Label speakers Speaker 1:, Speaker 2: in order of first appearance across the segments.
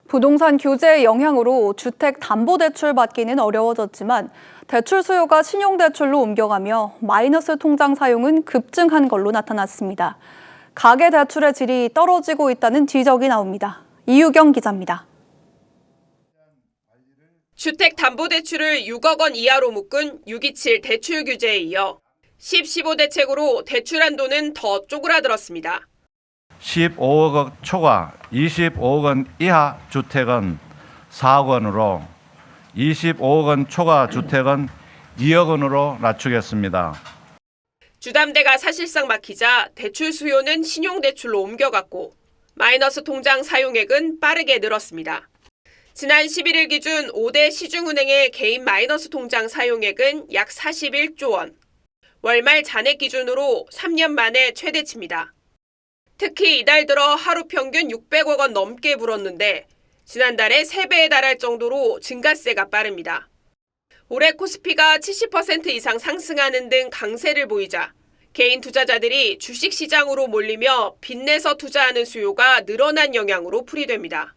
Speaker 1: 부동산 규제의 영향으로 주택담보대출 받기는 어려워졌지만 대출 수요가 신용대출로 옮겨가며 마이너스 통장 사용은 급증한 걸로 나타났습니다. 가계대출의 질이 떨어지고 있다는 지적이 나옵니다. 이유경 기자입니다.
Speaker 2: 주택담보대출을 6억 원 이하로 묶은 627 대출 규제에 이어 10.15 대책으로 대출 한도는 더 쪼그라들었습니다.
Speaker 3: 15억 원 초과 25억 원 이하 주택은 4억 원으로 25억 원 초과 주택은 2억 원으로 낮추겠습니다.
Speaker 2: 주담대가 사실상 막히자 대출 수요는 신용대출로 옮겨갔고 마이너스 통장 사용액은 빠르게 늘었습니다. 지난 11일 기준 5대 시중은행의 개인 마이너스 통장 사용액은 약 41조 원. 월말 잔액 기준으로 3년 만에 최대치입니다. 특히 이달 들어 하루 평균 600억 원 넘게 불었는데 지난달에 3배에 달할 정도로 증가세가 빠릅니다. 올해 코스피가 70% 이상 상승하는 등 강세를 보이자 개인 투자자들이 주식시장으로 몰리며 빚내서 투자하는 수요가 늘어난 영향으로 풀이됩니다.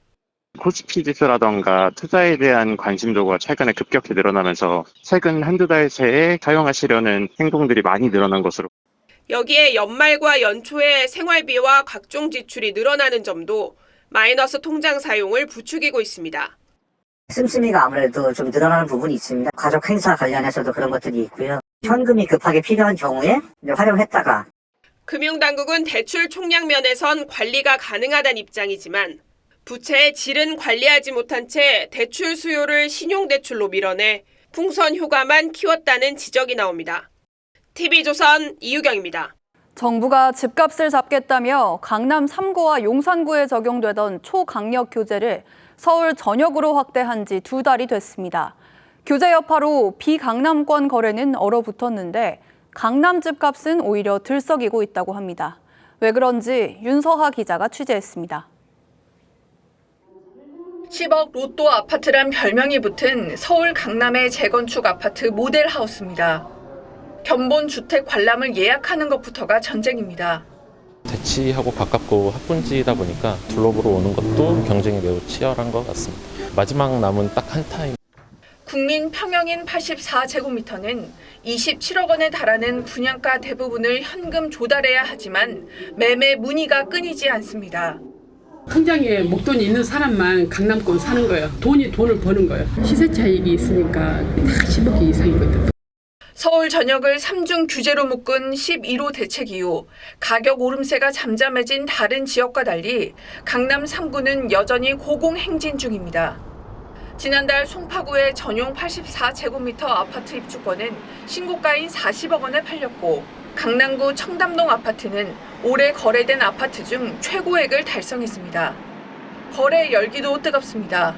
Speaker 4: 코스피 지수라던가 투자에 대한 관심도가 최근에 급격히 늘어나면서 최근 한두 달 새에 사용하시려는 행동들이 많이 늘어난 것으로.
Speaker 2: 여기에 연말과 연초에 생활비와 각종 지출이 늘어나는 점도 마이너스 통장 사용을 부추기고 있습니다.
Speaker 5: 씀씀이가 아무래도 좀 늘어나는 부분이 있습니다. 가족 행사 관련해서도 그런 것들이 있고요. 현금이 급하게 필요한 경우에 활용했다가.
Speaker 2: 금융당국은 대출 총량 면에선 관리가 가능하다는 입장이지만 부채의 질은 관리하지 못한 채 대출 수요를 신용대출로 밀어내 풍선 효과만 키웠다는 지적이 나옵니다. TV조선 이유경입니다.
Speaker 1: 정부가 집값을 잡겠다며 강남 3구와 용산구에 적용되던 초강력 규제를 서울 전역으로 확대한 지 2달이 됐습니다. 규제 여파로 비강남권 거래는 얼어붙었는데 강남 집값은 오히려 들썩이고 있다고 합니다. 왜 그런지 윤서하 기자가 취재했습니다.
Speaker 6: 10억 로또 아파트란 별명이 붙은 서울 강남의 재건축 아파트 모델하우스입니다. 견본 주택 관람을 예약하는 것부터가 전쟁입니다.
Speaker 7: 대치하고 가깝고 합분지이다 보니까 둘러보러 오는 것도 경쟁이 매우 치열한 것 같습니다. 마지막 남은 딱 한 타임.
Speaker 6: 국민 평형인 84제곱미터는 27억 원에 달하는 분양가 대부분을 현금 조달해야 하지만 매매 문의가 끊이지 않습니다.
Speaker 8: 통장에 목돈이 있는 사람만 강남권 사는 거예요. 돈을 버는 거예요. 시세 차익이 있으니까 다 10억 이상이거든.
Speaker 6: 서울 전역을 3중 규제로 묶은 11호 대책 이후 가격 오름세가 잠잠해진 다른 지역과 달리 강남 3구는 여전히 고공행진 중입니다. 지난달 송파구의 전용 84제곱미터 아파트 입주권은 신고가인 40억 원에 팔렸고 강남구 청담동 아파트는 올해 거래된 아파트 중 최고액을 달성했습니다. 거래 열기도 뜨겁습니다.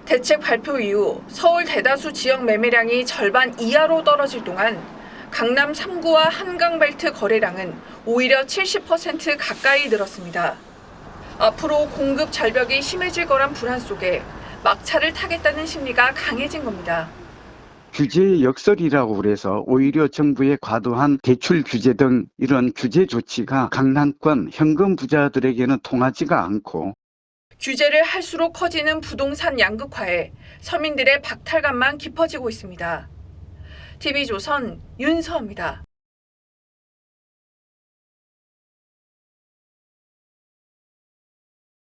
Speaker 6: 대책 발표 이후 서울 대다수 지역 매매량이 절반 이하로 떨어질 동안 강남 3구와 한강벨트 거래량은 오히려 70% 가까이 늘었습니다. 앞으로 공급 절벽이 심해질 거란 불안 속에 막차를 타겠다는 심리가 강해진 겁니다.
Speaker 9: 규제의 역설이라고 그래서 오히려 정부의 과도한 대출 규제 등 이런 규제 조치가 강남권 현금 부자들에게는 통하지가 않고
Speaker 6: 규제를 할수록 커지는 부동산 양극화에 서민들의 박탈감만 깊어지고 있습니다. TV조선 윤서입니다.